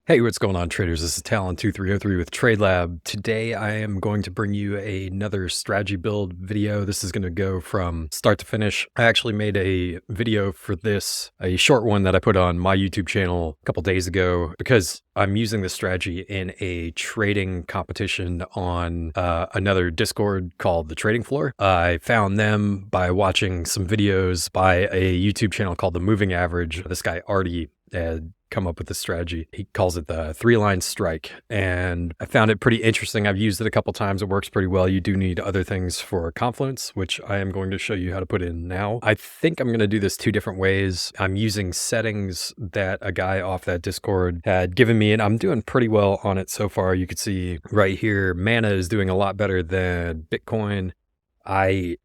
Hey, what's going on, traders? This is Talon2303 with Tradelab. Today, I am going to bring you another strategy build video. This is going to go from start to finish. I actually made a video for this, a short one that I put on my YouTube channel a couple days ago because I'm using this strategy in a trading competition on another Discord called The Trading Floor. I found them by watching some videos by a YouTube channel called The Moving Average. This guy, Artie, had come up with this strategy. He calls it the 3-line strike, and I found it pretty interesting. I've used it a couple times. It works pretty well. You do need other things for confluence, which I am going to show you how to put in now. I think I'm going to do this two different ways. I'm using settings that a guy off that Discord had given me, and I'm doing pretty well on it so far. You can see right here, Mana is doing a lot better than Bitcoin. I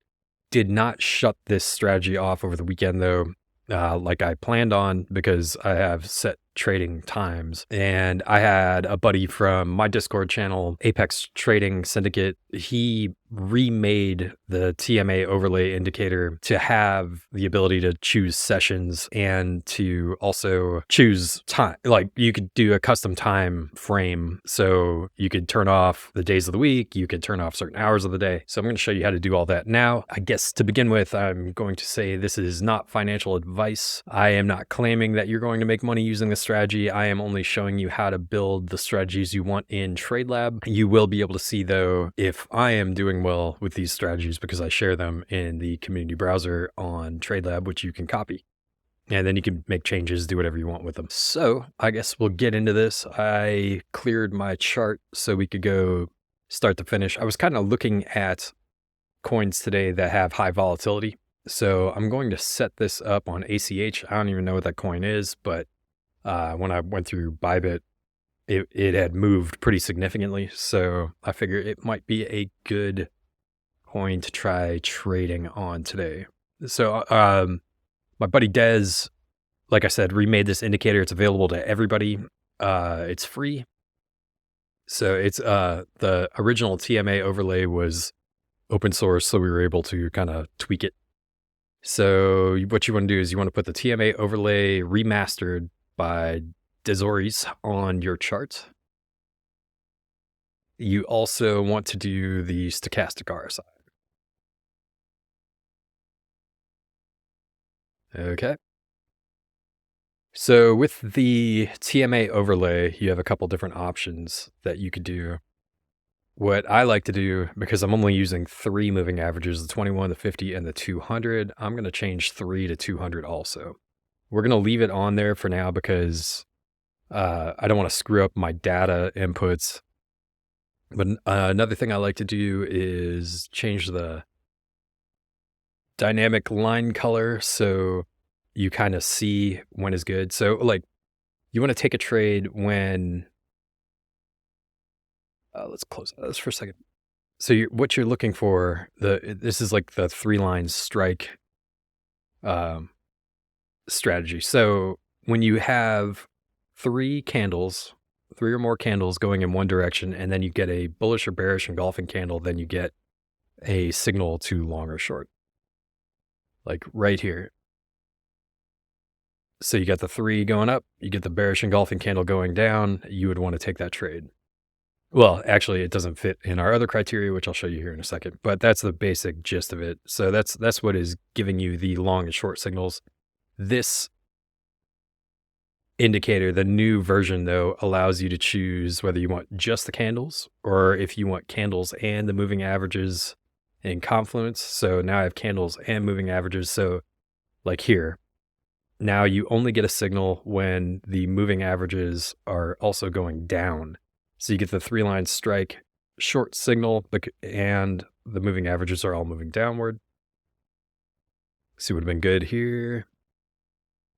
did not shut this strategy off over the weekend though, like I planned on, because I have set trading times. And I had a buddy from my Discord channel, Apex Trading Syndicate. He remade the TMA overlay indicator to have the ability to choose sessions and to also choose time. Like you could do a custom time frame. So you could turn off the days of the week. You could turn off certain hours of the day. So I'm going to show you how to do all that now. I guess to begin with, I'm going to say this is not financial advice. I am not claiming that you're going to make money using this strategy. I am only showing you how to build the strategies you want in Tradelab. You will be able to see though if I am doing well with these strategies because I share them in the community browser on Tradelab, which you can copy. And then you can make changes, do whatever you want with them. So I guess we'll get into this. I cleared my chart so we could go start to finish. I was kind of looking at coins today that have high volatility. So I'm going to set this up on ACH. I don't even know what that coin is, but when I went through Bybit, it had moved pretty significantly. So I figure it might be a good coin to try trading on today. So my buddy Dez, like I said, remade this indicator. It's available to everybody. It's free. So it's the original TMA overlay was open source, so we were able to kind of tweak it. So what you want to do is you want to put the TMA overlay remastered by Dezoris on your chart. You also want to do the stochastic RSI. Okay. So with the TMA overlay, you have a couple different options that you could do. What I like to do, because I'm only using 3 moving averages, the 21, the 50, and the 200, I'm going to change 3 to 200 also. We're going to leave it on there for now because I don't want to screw up my data inputs. But another thing I like to do is change the dynamic line color so you kind of see when is good. So like you want to take a trade when, let's close this for a second. So what you're looking for, this is like the 3-line strike strategy. So when you have 3 or more candles going in one direction, and then you get a bullish or bearish engulfing candle, then you get a signal to long or short, like right here. So you got the 3 going up, you get the bearish engulfing candle going down, you would want to take that trade. Well, actually, it doesn't fit in our other criteria, which I'll show you here in a second, but that's the basic gist of it. So that's what is giving you the long and short signals. This indicator, the new version though, allows you to choose whether you want just the candles or if you want candles and the moving averages in confluence. So now I have candles and moving averages. So like here, now you only get a signal when the moving averages are also going down. So you get the 3-line strike short signal and the moving averages are all moving downward. See, would have been good here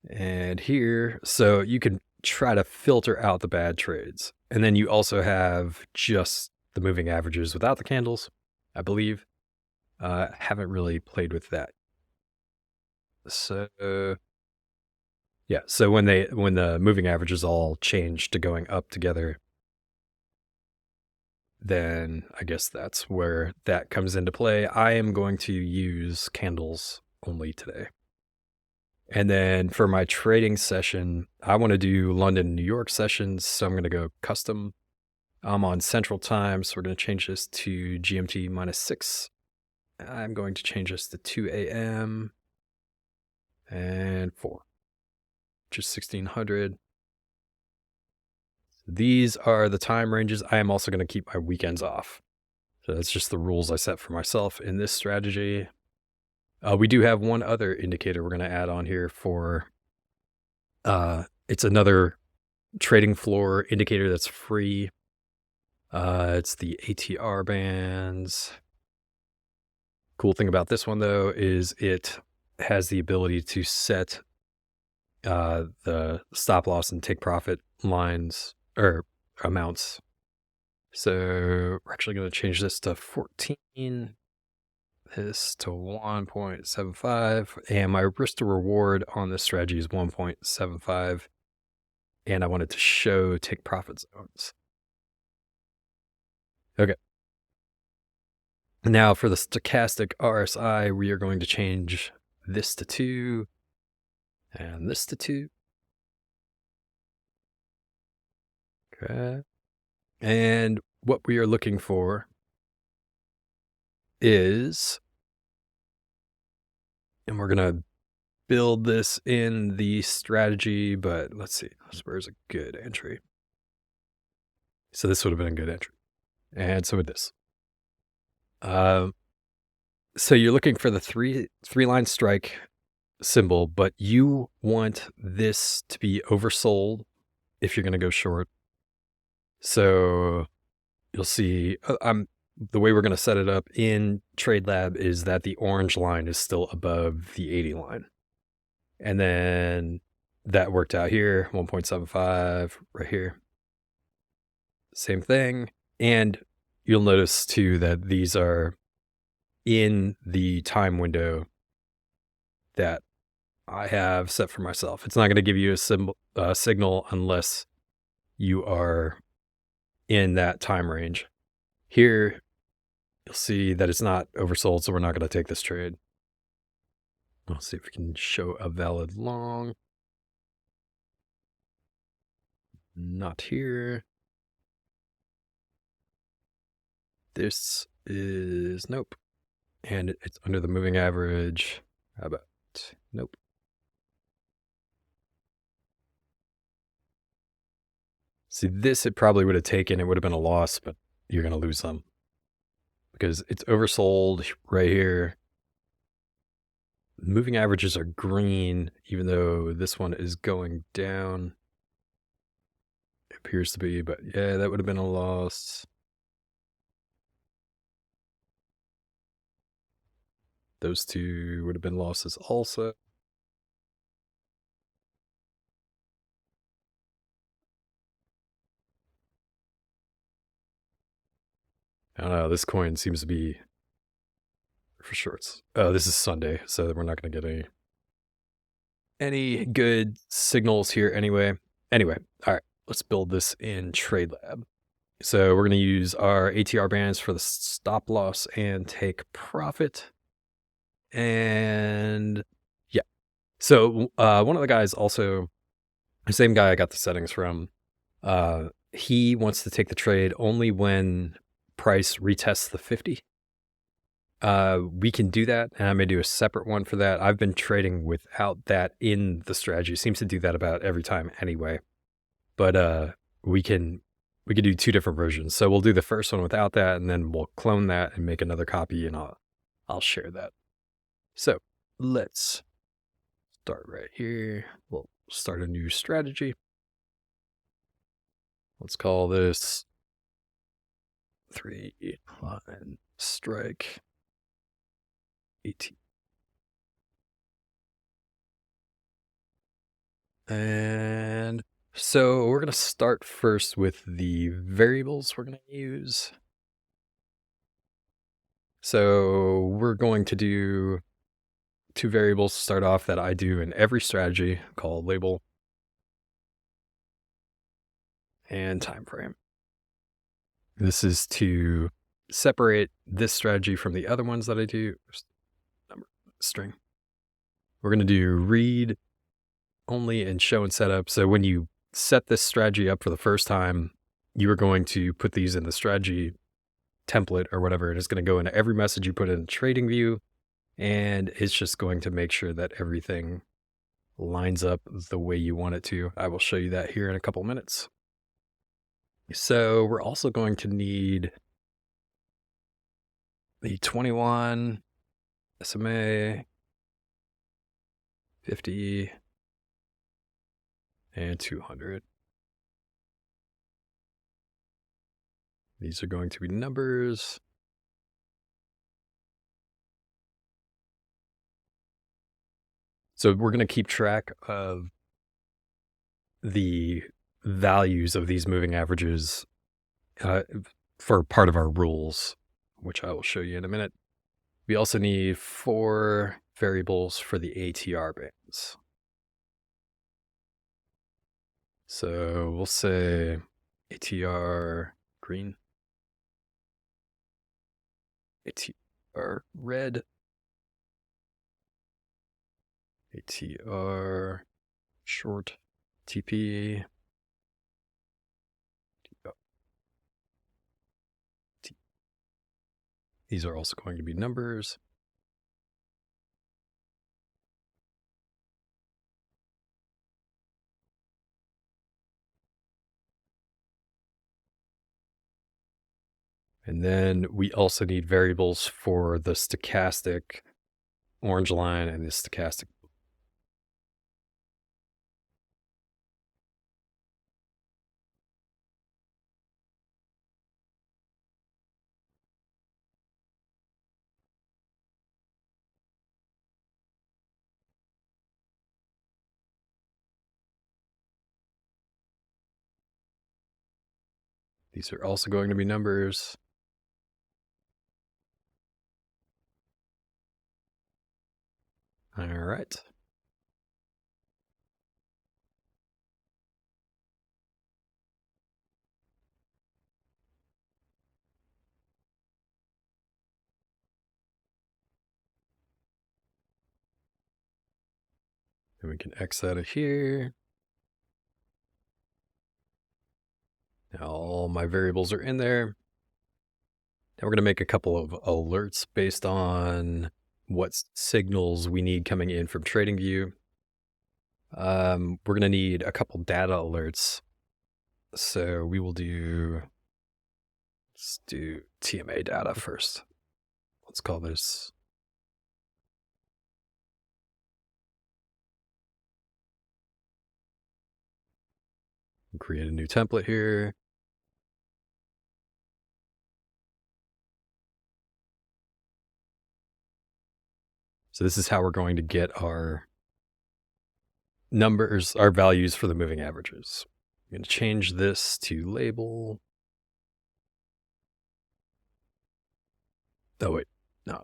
and here. So you can try to filter out the bad trades. And then you also have just the moving averages without the candles, I believe. Haven't really played with that. So yeah, so when the moving averages all change to going up together, then I guess that's where that comes into play. I am going to use candles only today. And then for my trading session, I want to do London, New York sessions. So I'm going to go custom. I'm on Central Time, so we're going to change this to GMT -6. I'm going to change this to 2 a.m. and 4, which is 1600. These are the time ranges. I am also going to keep my weekends off. So that's just the rules I set for myself in this strategy. We do have one other indicator we're going to add on here for, it's another trading floor indicator that's free. It's the ATR bands. Cool thing about this one though is it has the ability to set the stop loss and take profit lines or amounts. So we're actually going to change this to 14, this to 1.75, and my risk to reward on this strategy is 1.75, and I wanted to show take profit zones. Okay. Now for the stochastic RSI, we are going to change this to 2 and this to 2. Okay. And what we are looking for is, and we're going to build this in the strategy, but let's see, where's a good entry? So this would have been a good entry. And so would this. So you're looking for the three line strike symbol, but you want this to be oversold if you're going to go short. So you'll see, the way we're going to set it up in Tradelab is that the orange line is still above the 80 line. And then that worked out here, 1.75 right here. Same thing. And you'll notice too that these are in the time window that I have set for myself. It's not going to give you a signal unless you are in that time range. Here, you'll see that it's not oversold, so we're not going to take this trade. Let's see if we can show a valid long. Not here. This is, nope. And it's under the moving average. How about, nope. See, this it probably would have taken. It would have been a loss, but you're going to lose some because it's oversold right here. Moving averages are green, even though this one is going down. It appears to be, but yeah, that would have been a loss. Those two would have been losses also. I don't know, this coin seems to be for shorts. Oh, this is Sunday, so we're not going to get any good signals here anyway. Anyway, all right, let's build this in Tradelab. So we're going to use our ATR bands for the stop loss and take profit. And yeah, so one of the guys also, the same guy I got the settings from, he wants to take the trade only when price retests the 50. We can do that, and I may do a separate one for that. I've been trading without that in the strategy. It seems to do that about every time anyway. But we can do two different versions. So we'll do the first one without that, and then we'll clone that and make another copy, and I'll share that. So let's start right here. We'll start a new strategy. Let's call this 3 line strike 18. And so we're going to start first with the variables we're going to use. So we're going to do two variables to start off that I do in every strategy, called label and time frame. This is to separate this strategy from the other ones that I do. Number string. We're going to do read only and show and setup. So when you set this strategy up for the first time, you are going to put these in the strategy template or whatever. And it's going to go into every message you put in TradingView. And it's just going to make sure that everything lines up the way you want it to. I will show you that here in a couple minutes. So we're also going to need the 21, SMA, 50, and 200. These are going to be numbers. So we're going to keep track of the values of these moving averages for part of our rules, which I will show you in a minute. We also need 4 variables for the ATR bands. So we'll say ATR green, ATR red, ATR short, TP, These are also going to be numbers. And then we also need variables for the stochastic orange line and the stochastic. These are also going to be numbers. All right. And we can X out of here. Now all my variables are in there. Now we're going to make a couple of alerts based on what signals we need coming in from TradingView. We're going to need a couple data alerts. So we will let's do TMA data first. Let's call this create a new template here. So this is how we're going to get our numbers, our values for the moving averages. I'm going to change this to label. Oh, wait, no.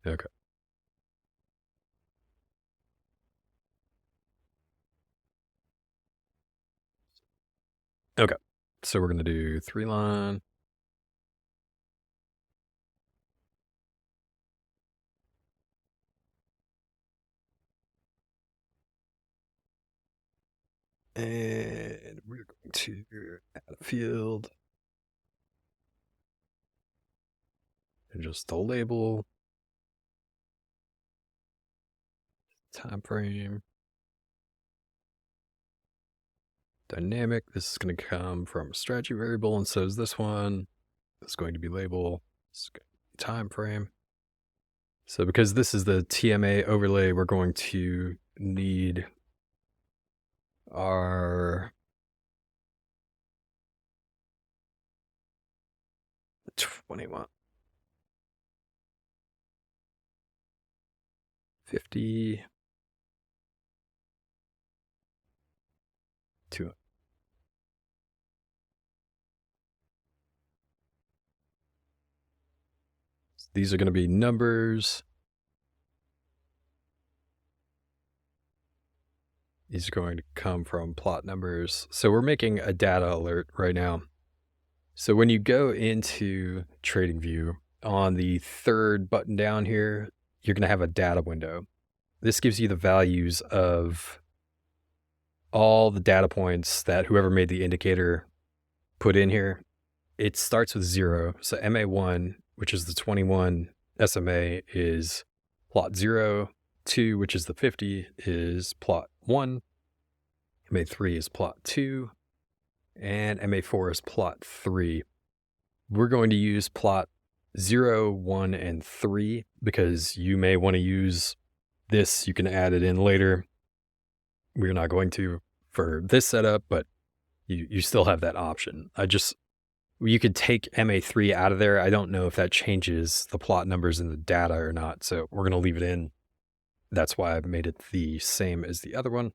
Okay. Okay. So we're going to do 3 line. And we're going to add a field. And just the label. Time frame. Dynamic. This is going to come from a strategy variable, and so is this one. It's going to be label. It's going to be time frame. So because this is the TMA overlay, we're going to need our 21, 50, 2. These are going to be numbers. These are going to come from plot numbers. So we're making a data alert right now. So when you go into TradingView, on the third button down here, you're going to have a data window. This gives you the values of all the data points that whoever made the indicator put in here. It starts with 0. So MA1, which is the 21 SMA, is plot 0. 2, which is the 50, is plot 1. MA3 is plot 2. And MA4 is plot 3. We're going to use plot 0, 1, and 3 because you may want to use this. You can add it in later. We're not going to for this setup, but you still have that option. You could take MA3 out of there. I don't know if that changes the plot numbers in the data or not, so we're going to leave it in. That's why I've made it the same as the other one.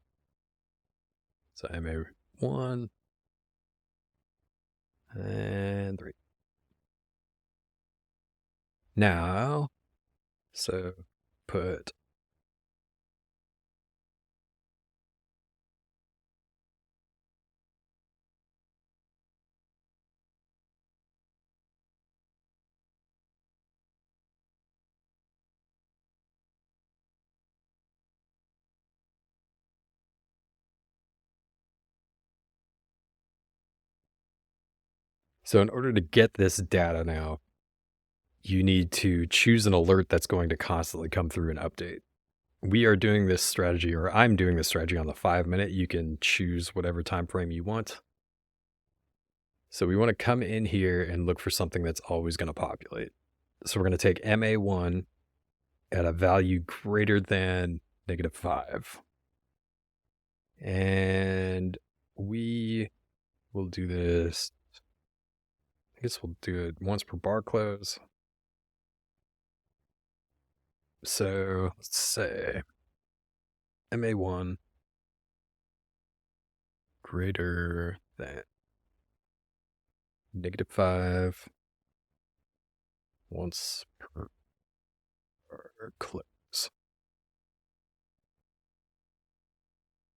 So MA1 and 3. Now, so put So in order to get this data now, you need to choose an alert that's going to constantly come through and update. We are doing this strategy, or I'm doing this strategy on the 5-minute. You can choose whatever time frame you want. So we want to come in here and look for something that's always going to populate. So we're going to take MA1 at a value greater than -5. And we will do this. I guess we'll do it once per bar close. So let's say MA1 greater than -5 once per bar close.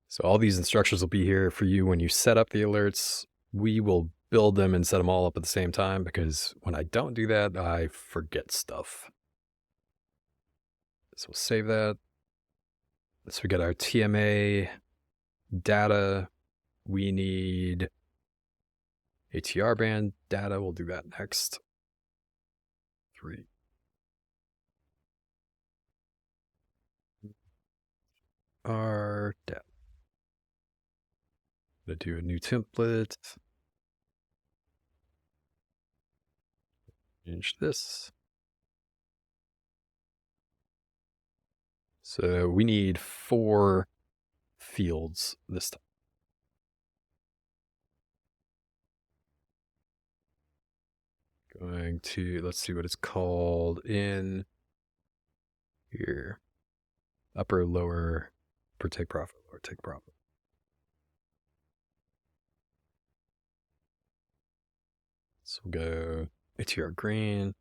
So all these instructions will be here for you when you set up the alerts. We will build them and set them all up at the same time because when I don't do that, I forget stuff. So we'll save that. So we got our TMA data. We need ATR band data. We'll do that next. 3. Our data. I'm going to do a new template. Change this. So we need 4 fields this time. Going to, let's see what it's called in here. Upper, lower, upper take profit, lower take profit. So we'll go ATR green.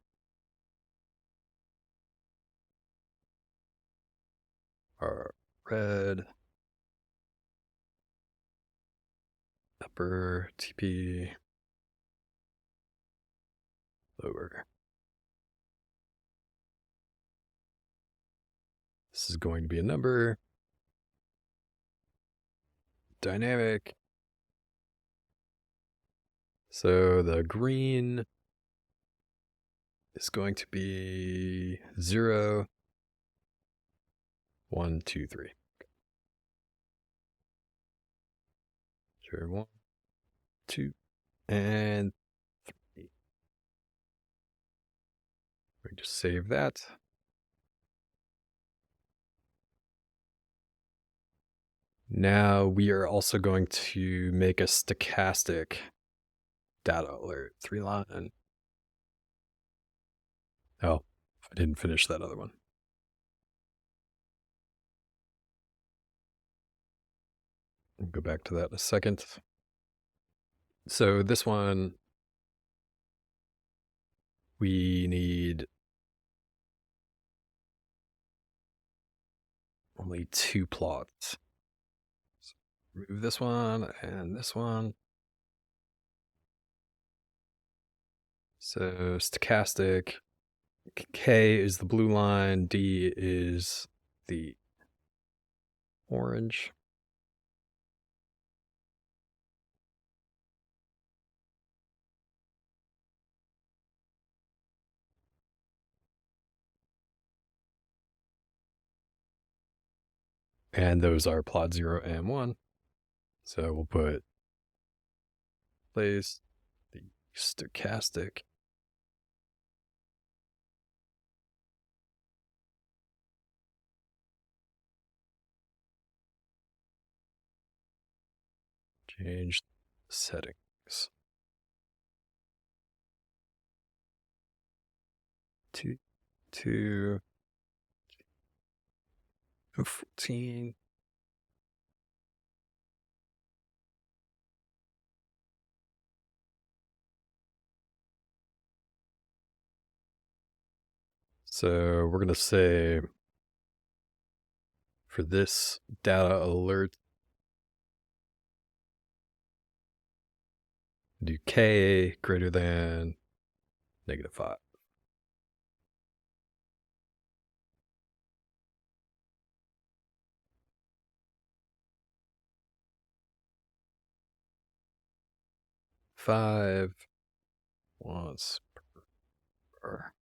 Our red. Upper TP. Lower. This is going to be a number. Dynamic. So the green is going to be 0, 1, 2, 3. Sure, 1, 2, and 3. We just save that. Now we are also going to make a stochastic data alert 3-line. Oh, I didn't finish that other one. We'll go back to that in a second. So this one, we need only 2 plots. So remove this one and this one. So stochastic, K is the blue line, D is the orange. And those are plot 0 and 1. So we'll put place the stochastic change settings to 14. So we're going to say for this data alert, do K greater than -5. Five once per.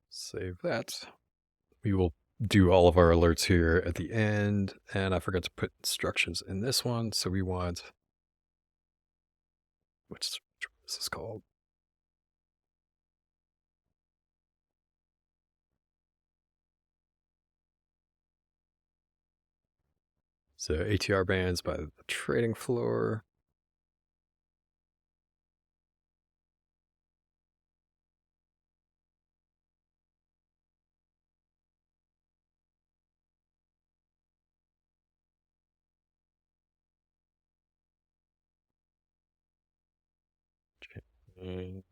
Save that. We will do all of our alerts here at the end, and I forgot to put instructions in this one, so we want, which this is called, so ATR bands by the trading floor. And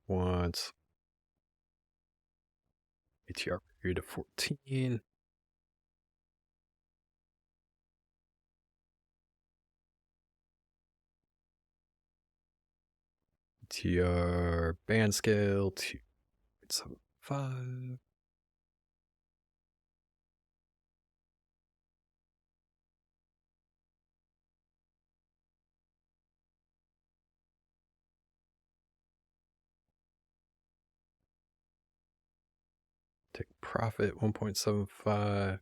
want ATR period of 14. ATR band scale 2.75. Take profit 1.75.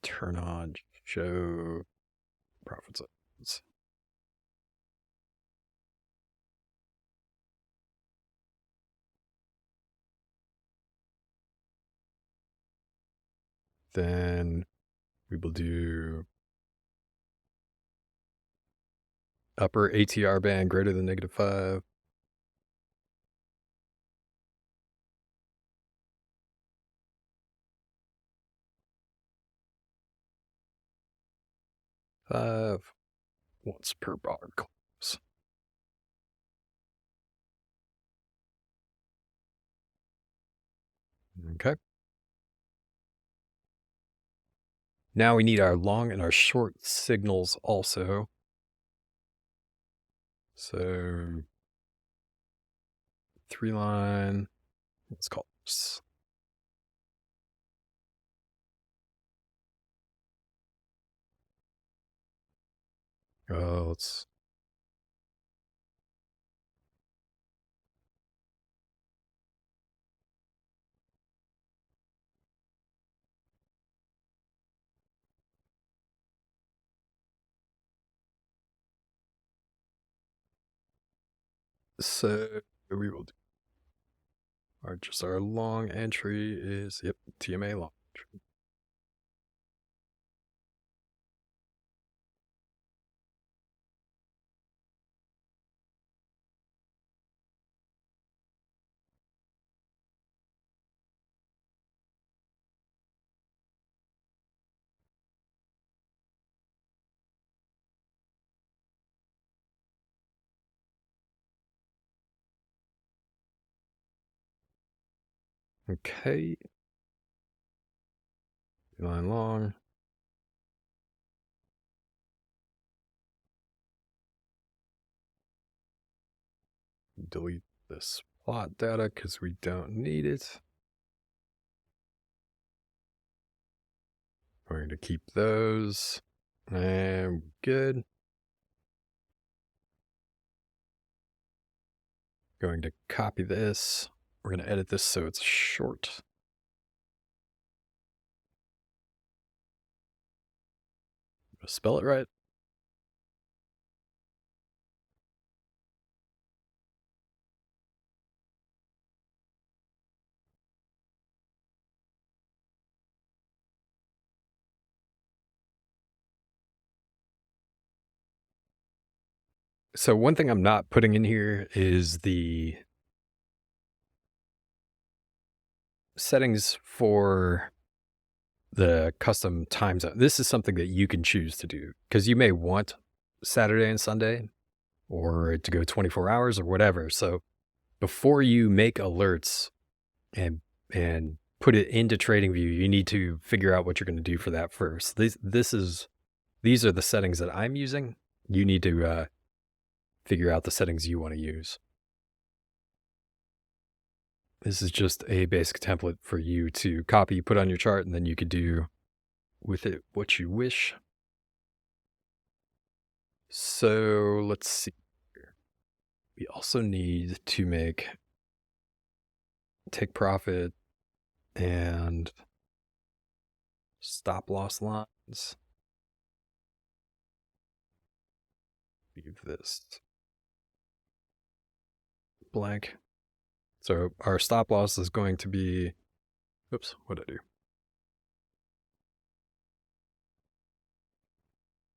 Turn on show profit zones. Then we will do upper ATR band greater than -5. Five once per bar close. Okay. Now we need our long and our short signals also. So 3 line, let's call this. Let's so we will do Our long entry is, yep, TMA long entry. Okay. Line long. Delete this plot data because we don't need it. We're going to keep those. And good. Going to copy this. We're going to edit this so it's short. Spell it right. So one thing I'm not putting in here is the settings for the custom time zone. This is something that you can choose to do because you may want Saturday and Sunday or to go 24 hours or whatever. So before you make alerts and put it into TradingView, you need to figure out what you're going to do for that first. These are the settings that I'm using. You need to figure out the settings you want to use. This is just a basic template for you to copy, put on your chart, and then you could do with it what you wish. So let's see. We also need to take profit and stop loss lines. Leave this blank. So our stop loss is going to be, oops, what did I do?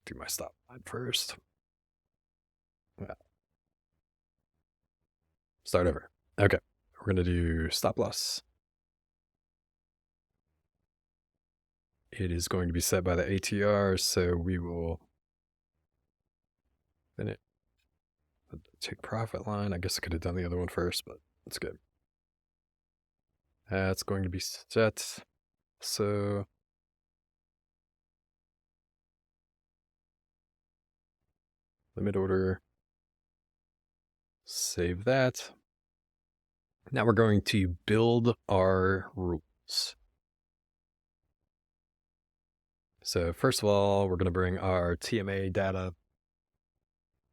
Do my stop line first. Yeah. Start over. Okay, we're going to do stop loss. It is going to be set by the ATR, so we will then it take profit line. I guess I could have done the other one first, but it's good. That's going to be set. So limit order, save that. Now we're going to build our rules. So first of all, we're going to bring our TMA data.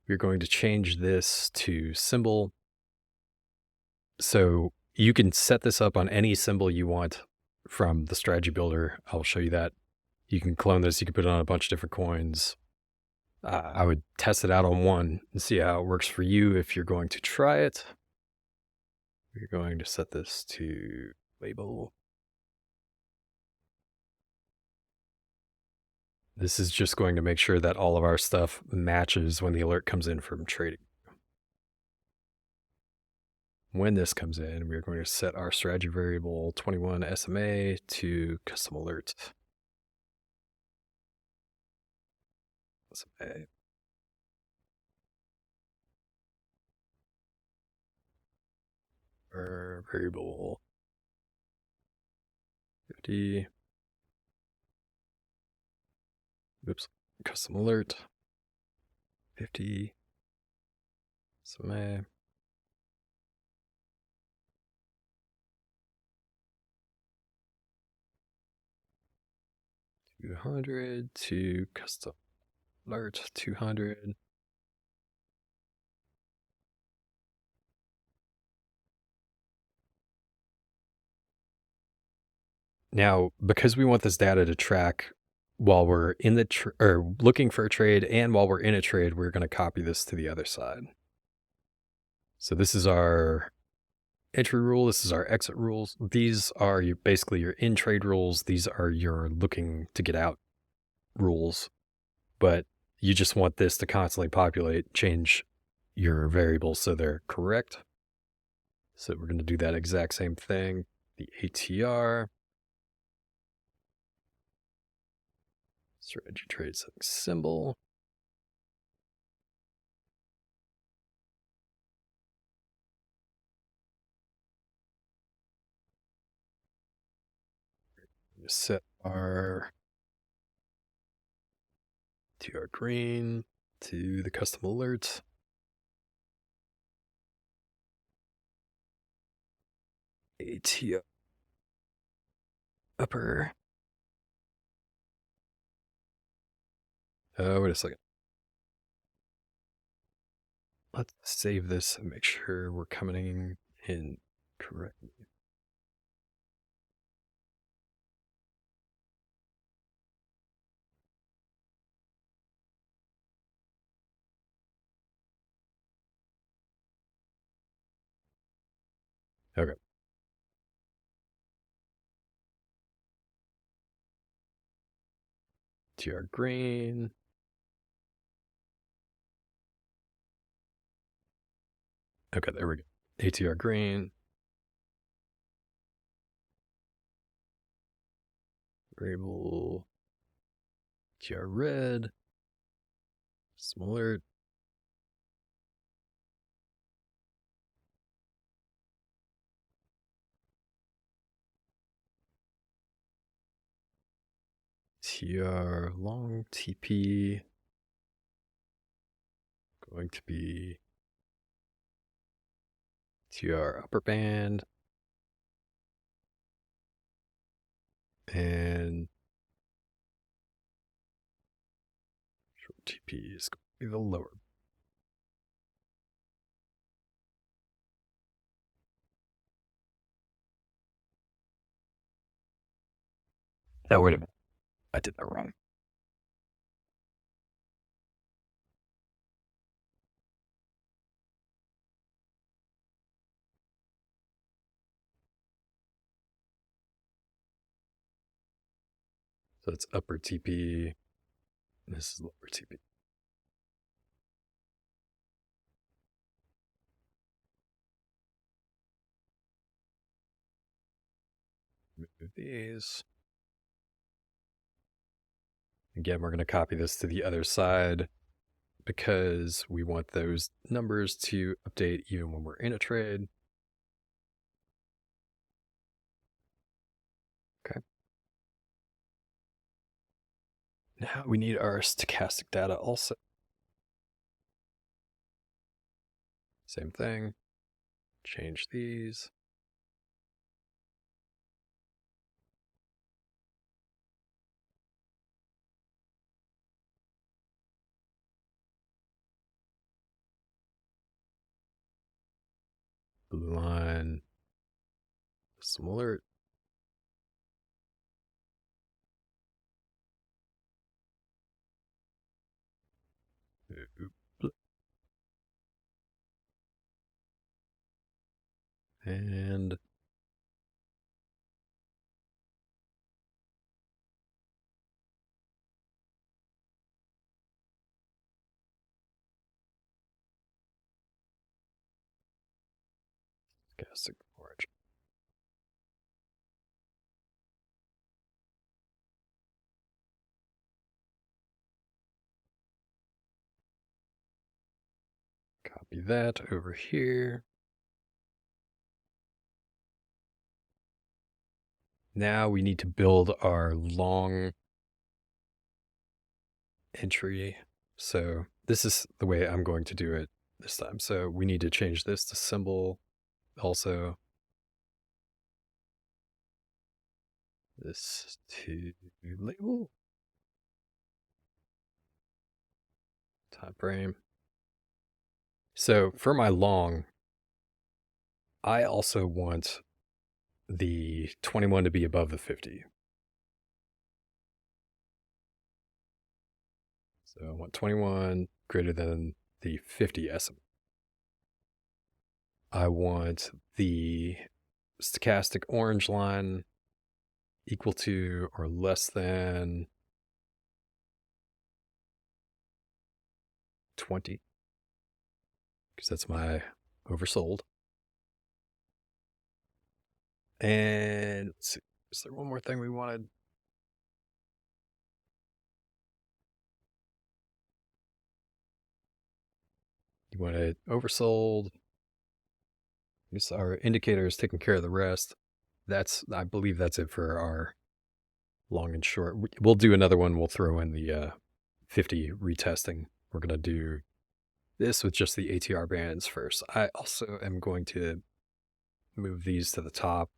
We're going to change this to symbol. So you can set this up on any symbol you want from the strategy builder. I'll show you that. You can clone this. You can put it on a bunch of different coins. I would test it out on one and see how it works for you if you're going to try it. We're going to set this to label. This is just going to make sure that all of our stuff matches when the alert comes in from trading. When this comes in, we're going to set our strategy variable 21 SMA to custom alert. SMA. Our variable 50. Oops. Custom alert 50 SMA. $200 to custom alert 200. Now, because we want this data to track while we're in the or looking for a trade and while we're in a trade, we're going to copy this to the other side. So this is our entry rule. This is our exit rules. These are basically your in trade rules. These are your looking to get out rules, but you just want this to constantly populate, change your variables so they're correct. So we're going to do that exact same thing. The ATR, strategy trade setting symbol. Set our TR green to the custom alerts. ATR upper. Oh, wait a second. Let's save this and make sure we're coming in correctly. Okay. TR green. Okay, there we go. ATR green. Variable TR red. Smaller. TR long TP. Going to be TR upper band. And short TP is going to be the lower. Oh, wait a minute. I did that wrong. So it's upper TP. This is lower TP. Move these. Again, we're going to copy this to the other side because we want those numbers to update even when we're in a trade. Okay. Now we need our stochastic data also. Same thing. Change these. Blue line. Some alert. And stochastic origin. Copy that over here. Now we need to build our long entry. So this is the way I'm going to do it this time. So we need to change this to symbol also. This to label. Time frame. So for my long, I also want the 21 to be above the 50. So I want 21 greater than the 50 estimate. I want the stochastic orange line equal to or less than 20, because that's my oversold. And let's see, is there one more thing we wanted? You want it oversold. I guess our indicator is taking care of the rest. I believe that's it for our long and short. We'll do another one. We'll throw in the 50 retesting. We're going to do this with just the ATR bands first. I also am going to move these to the top,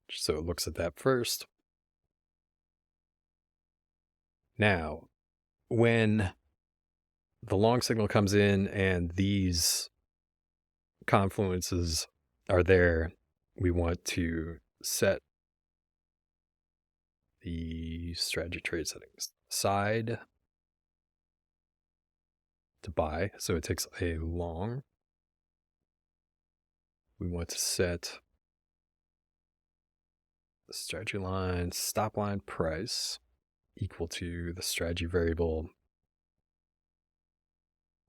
just so it looks at that first. Now, when the long signal comes in and these confluences are there, we want to set the strategy trade settings side to buy. So it takes a long. We want to set the strategy line stop line price equal to the strategy variable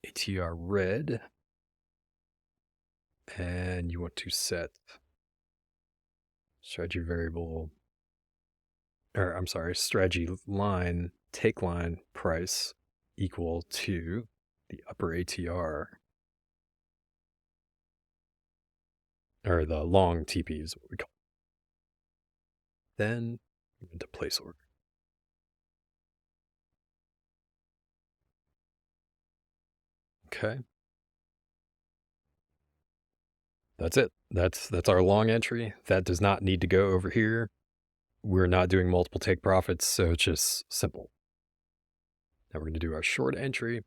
ATR red. And you want to set strategy variable, or I'm sorry, strategy line take line price equal to the upper ATR, or the long TP is what we call it. Then into place order. Okay. That's it. That's our long entry. That does not need to go over here. We're not doing multiple take profits, so it's just simple. Now we're going to do our short entry.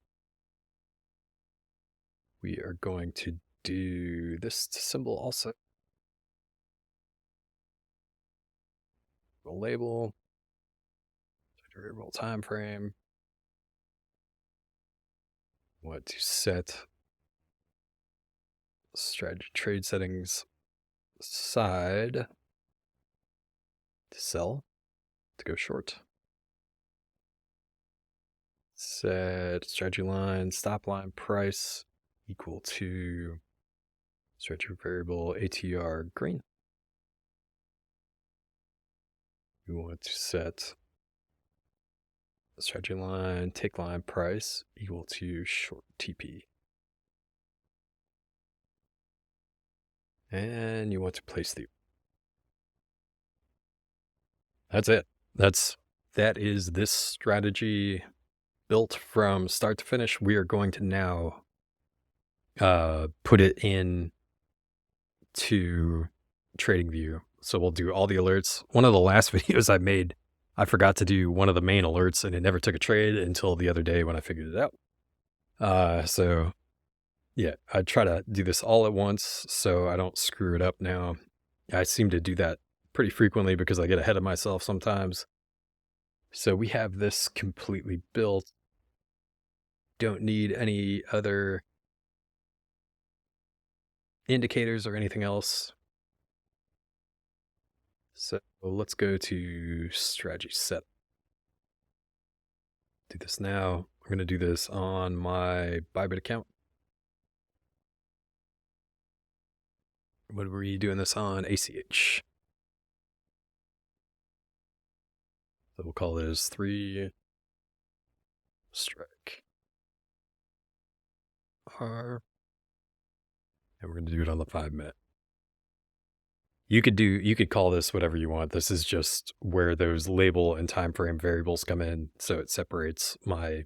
We are going to do this symbol also. We'll label variable time frame. Want to set strategy trade settings side to sell, to go short. Set strategy line stop line price equal to strategy variable ATR green. We want to set strategy line take line price equal to short TP. And you want to place the. That's it. That is this strategy built from start to finish. We are going to now put it in to TradingView. So we'll do all the alerts. One of the last videos I made, I forgot to do one of the main alerts and it never took a trade until the other day when I figured it out. So yeah, I try to do this all at once so I don't screw it up now. I seem to do that pretty frequently because I get ahead of myself sometimes. So we have this completely built. Don't need any other indicators or anything else. So let's go to strategy set. Do this now. I'm going to do this on my Bybit account. What were we doing this on? ACH. So we'll call this 3 strike R. And we're going to do it on the 5-minute. You could call this whatever you want. This is just where those label and time frame variables come in. So it separates my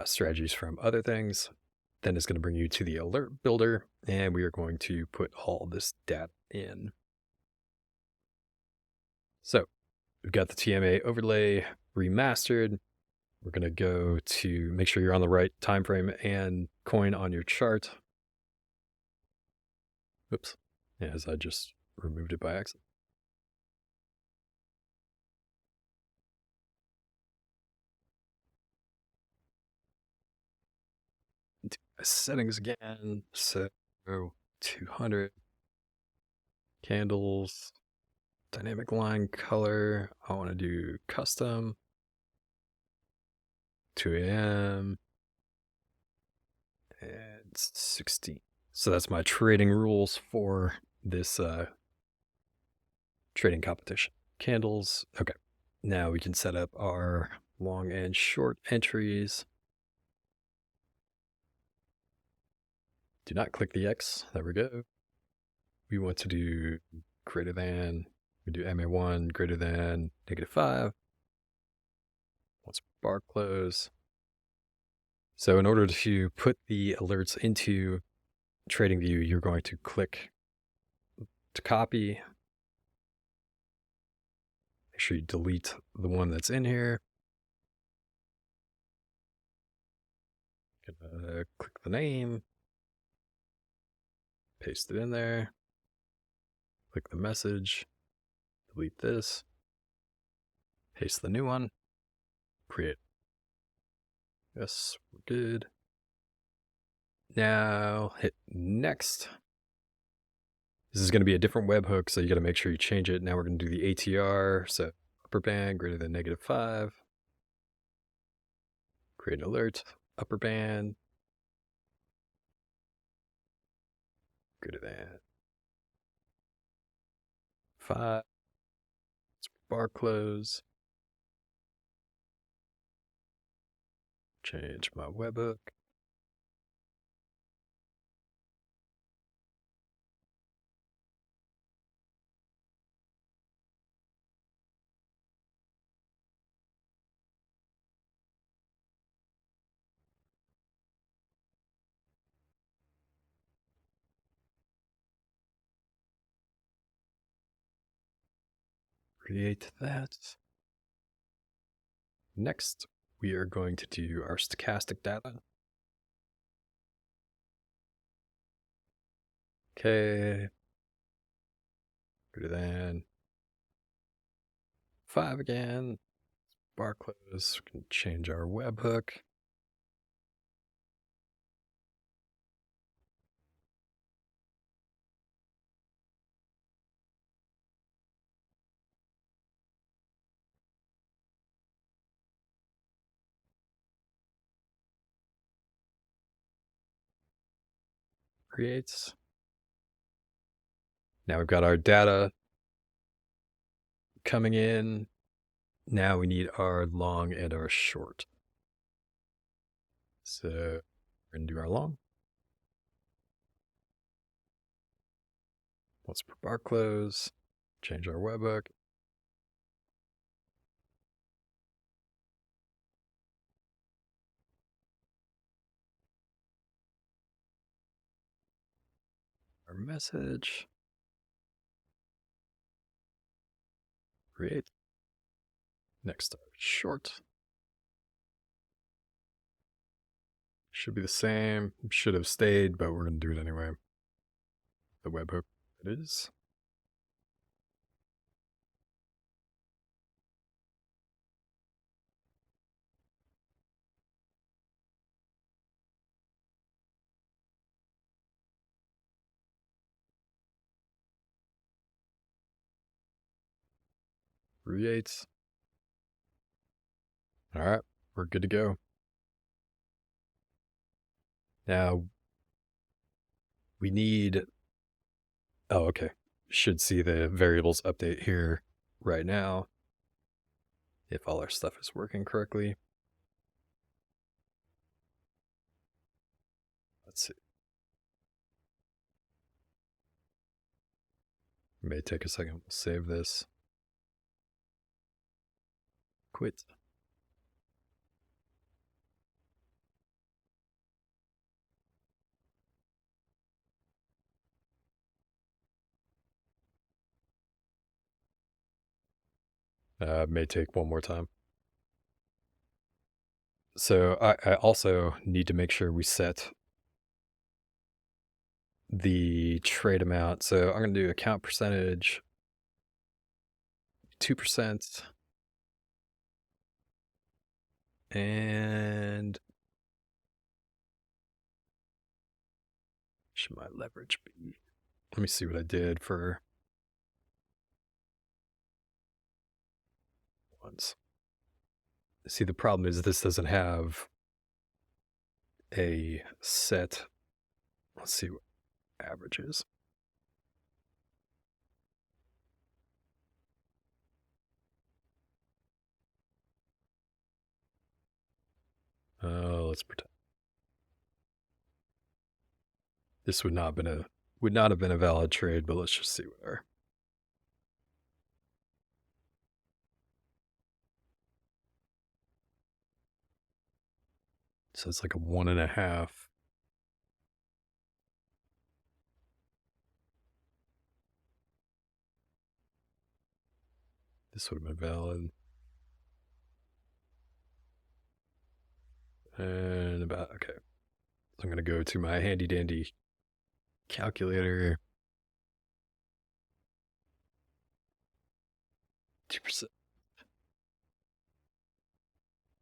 strategies from other things. Then it's going to bring you to the alert builder, and we are going to put all this data in. So we've got the TMA overlay remastered. We're going to go to make sure you're on the right time frame and coin on your chart. Oops, as I just removed it by accident. settings again. So 200 candles, dynamic line color. I want to do custom, 2 a.m. and 16. So that's my trading rules for this trading competition. Candles. Okay. Now we can set up our long and short entries. Do not click the X. There we go. We want to do greater than. We do MA1 greater than -5. Once bar close. So in order to put the alerts into TradingView, you're going to click to copy. Make sure you delete the one that's in here. Click the name, paste it in there, click the message, delete this, paste the new one, create. Yes, we're good. Now hit next. This is going to be a different webhook, so you got to make sure you change it. Now we're going to do the ATR, so upper band greater than -5. Create an alert, upper band greater than 5. Bar close. Change my webhook. Create that. Next, we are going to do our stochastic data. Okay. Greater than 5 again. Bar close. We can change our webhook. Creates. Now we've got our data coming in. Now we need our long and our short. So we're going to do our long. Once per bar close. Change our webhook. Our message. Create. Next, our short. Should be the same. Should have stayed, but we're going to do it anyway. The webhook it is. Create. All right, we're good to go. Now we need, oh, okay. Should see the variables update here right now if all our stuff is working correctly. Let's see. It may take a second. We'll save this. Quit. May take one more time. So I also need to make sure we set the trade amount. So I'm going to do account percentage 2%. And should my leverage be? Let me see what I did for once. See, the problem is this doesn't have a set. Let's see what average is. Oh, let's pretend. This would not have been a valid trade, but let's just see what our. So it's like a 1.5. This would have been valid. And about, okay. So I'm going to go to my handy dandy calculator. 2%.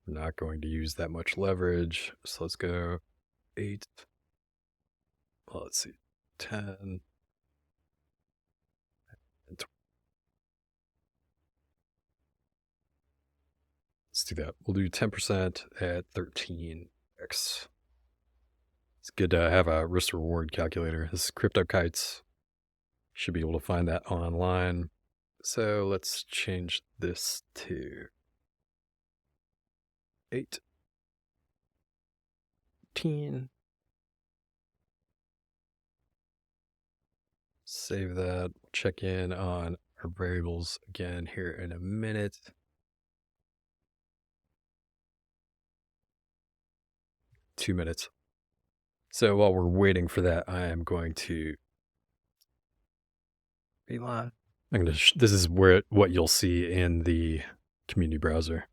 We're not going to use that much leverage. So let's go 8. Well, let's see. 10. And 20. Let's do that. We'll do 10% at 13x. It's good to have a risk reward calculator. This is Crypto Kites. Should be able to find that online. So let's change this to 8. 18. Save that. Check in on our variables again here in a minute. 2 minutes. So while we're waiting for that, I am going to be live. This is what you'll see in the community browser.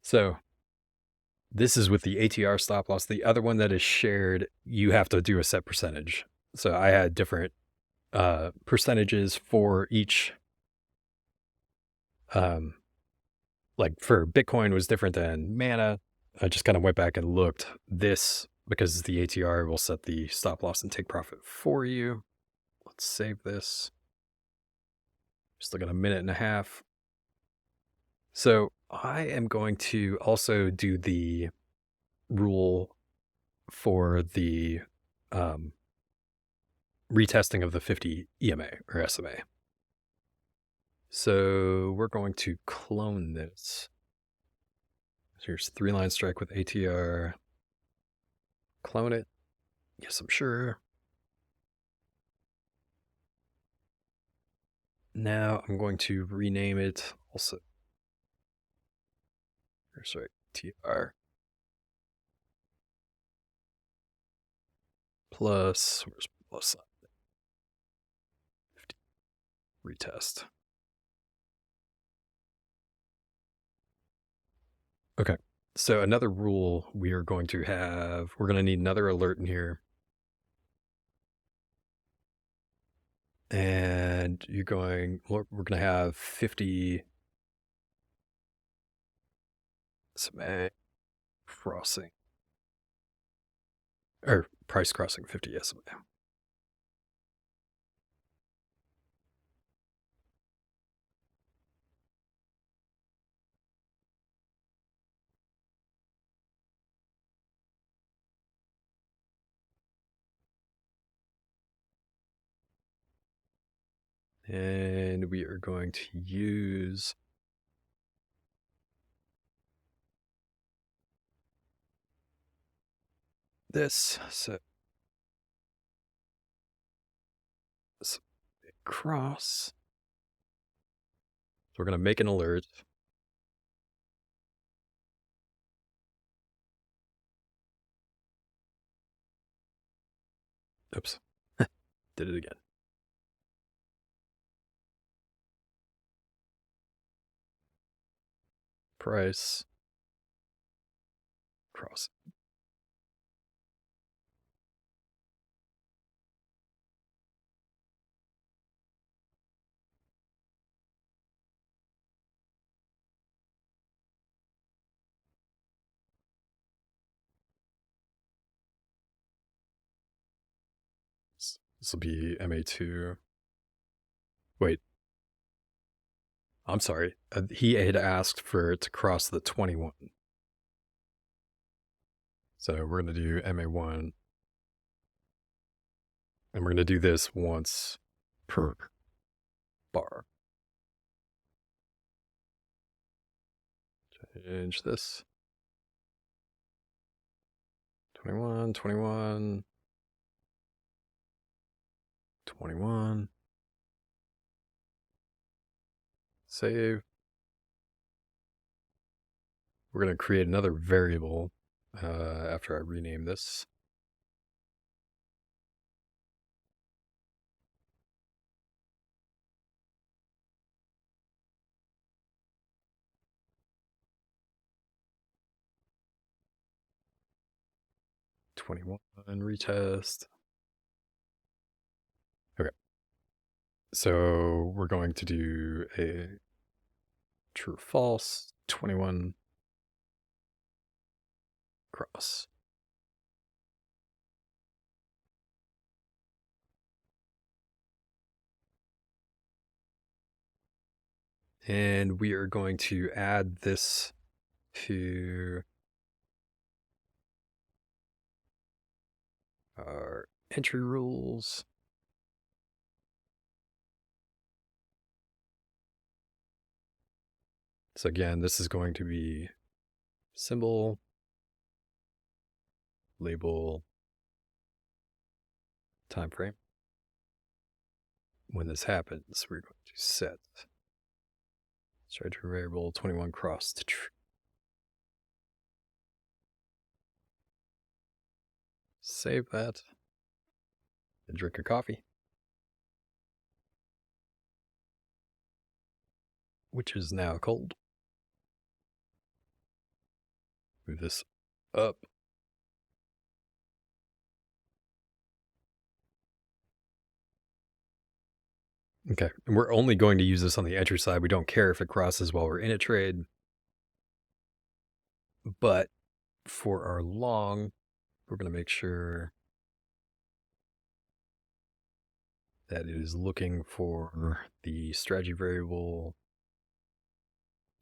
So this is with the ATR stop loss. The other one that is shared, you have to do a set percentage. So I had different percentages for each. Like for Bitcoin was different than Mana. I just kind of went back and looked. This, because the ATR will set the stop loss and take profit for you. Let's save this. Just looking at a minute and a half. So I am going to also do the rule for the retesting of the 50 EMA or SMA. So we're going to clone this. Here's 3-line strike with ATR. Clone it. Yes, I'm sure. Now I'm going to rename it also. Sorry, TR plus, where's plus 50 retest. Okay, so another rule we are going to have, we're going to need another alert in here. And we're going to have 50 SMA crossing, or price crossing 50 SMA. And we are going to use this. So cross. So we're going to make an alert. Oops. Did it again. Price cross. This will be MA2. Wait, I'm sorry. He had asked for it to cross the 21. So we're going to do MA1. And we're going to do this once per bar. Change this. 21, 21, 21. Save. We're going to create another variable after I rename this. '21 retest. Okay. So we're going to do a true or false 21 cross. And we are going to add this to our entry rules. So again, this is going to be symbol, label, time frame. When this happens, we're going to set strategy variable 21 cross to true. Save that and drink a coffee, which is now cold. Move this up. Okay, and we're only going to use this on the entry side. We don't care if it crosses while we're in a trade. But for our long, we're going to make sure that it is looking for the strategy variable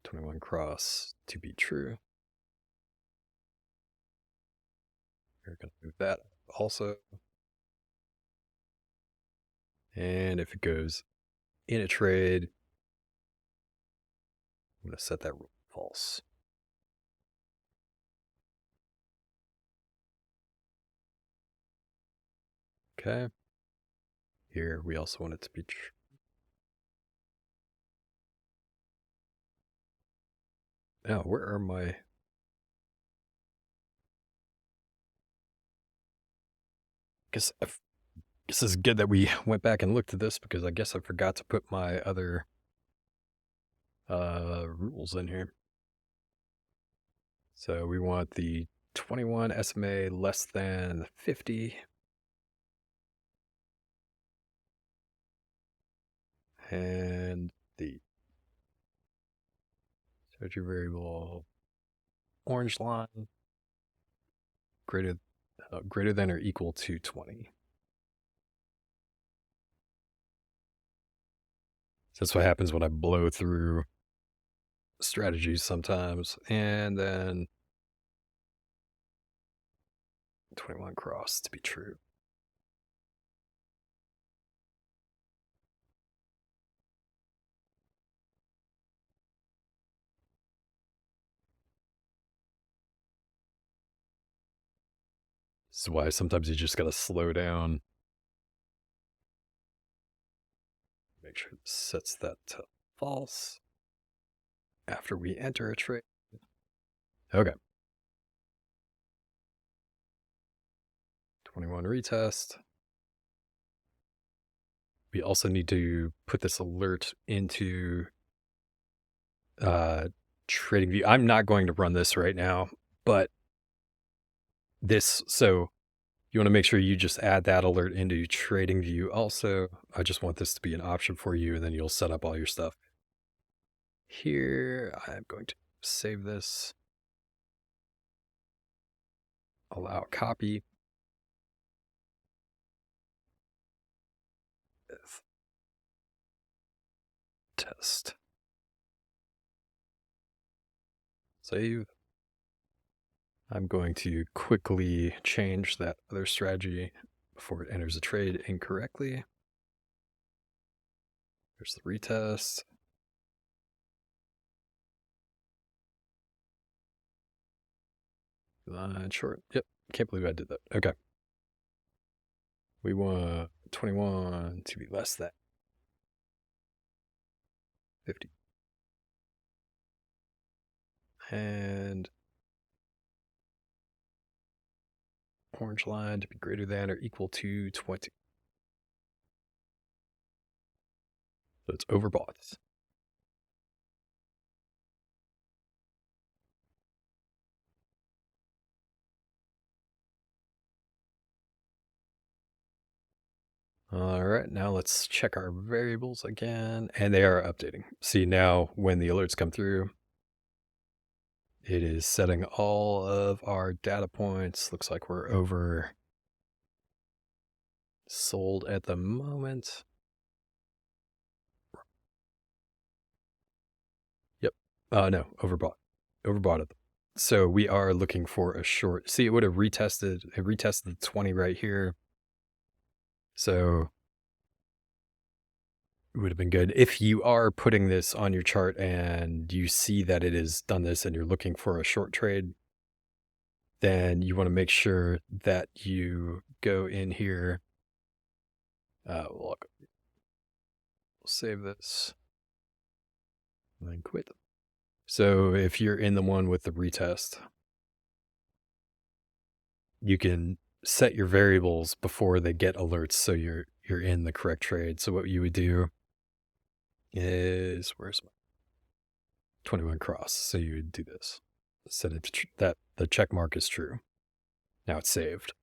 21 cross to be true. We're going to move that also. And if it goes in a trade, I'm going to set that rule false. Okay. Here we also want it to be true. Now, where are my... Guess this is good that we went back and looked at this, because I guess I forgot to put my other rules in here. So we want the 21 SMA less than 50. And the strategy variable orange line greater than or equal to 20. That's what happens when I blow through strategies sometimes. And then 21 cross to be true. This is why sometimes you just got to slow down. Make sure it sets that to false after we enter a trade. Okay. 21 retest. We also need to put this alert into trading view. I'm not going to run this right now, but so you want to make sure you just add that alert into trading view also. I just want this to be an option for you, and then you'll set up all your stuff. Here, I'm going to save this. Allow copy. retest. Save. I'm going to quickly change that other strategy before it enters a trade incorrectly. There's the retest. Line short. Yep. Can't believe I did that. Okay. We want 21 to be less than 50. And orange line to be greater than or equal to 20. So it's overbought. All right, now let's check our variables again, and they are updating. See, now when the alerts come through, it is setting all of our data points. Looks like we're over sold at the moment. Yep. No, overbought. Overbought it. So we are looking for a short. See, it would have retested. It retested the 20 right here. So it would have been good. If you are putting this on your chart and you see that it has done this and you're looking for a short trade, then you want to make sure that you go in here. We'll save this and then quit. So if you're in the one with the retest, you can set your variables before they get alerts so you're in the correct trade. So what you would do is, where's my 21 cross? So you would do this. Set it to that the check mark is true. Now it's saved.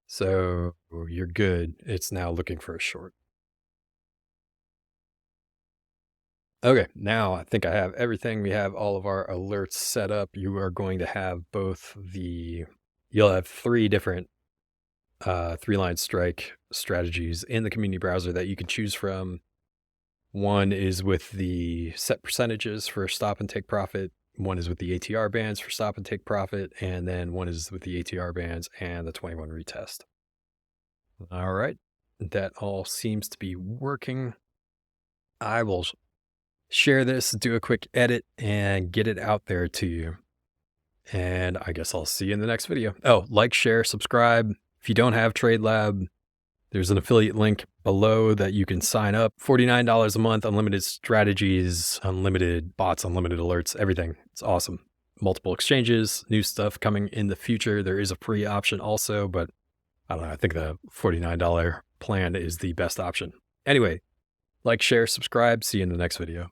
So you're good. It's now looking for a short. Okay, now I think I have everything. We have all of our alerts set up. You are going to have you'll have 3 different 3-line strike strategies in the community browser that you can choose from. One is with the set percentages for stop and take profit. One is with the ATR bands for stop and take profit. And then one is with the ATR bands and the 21 retest. All right. That all seems to be working. I will share this, do a quick edit, and get it out there to you. And I guess I'll see you in the next video. Oh, like, share, subscribe. If you don't have Tradelab, there's an affiliate link below that you can sign up. $49 a month, unlimited strategies, unlimited bots, unlimited alerts, everything. It's awesome. Multiple exchanges, new stuff coming in the future. There is a free option also, but I don't know. I think the $49 plan is the best option. Anyway, like, share, subscribe. See you in the next video.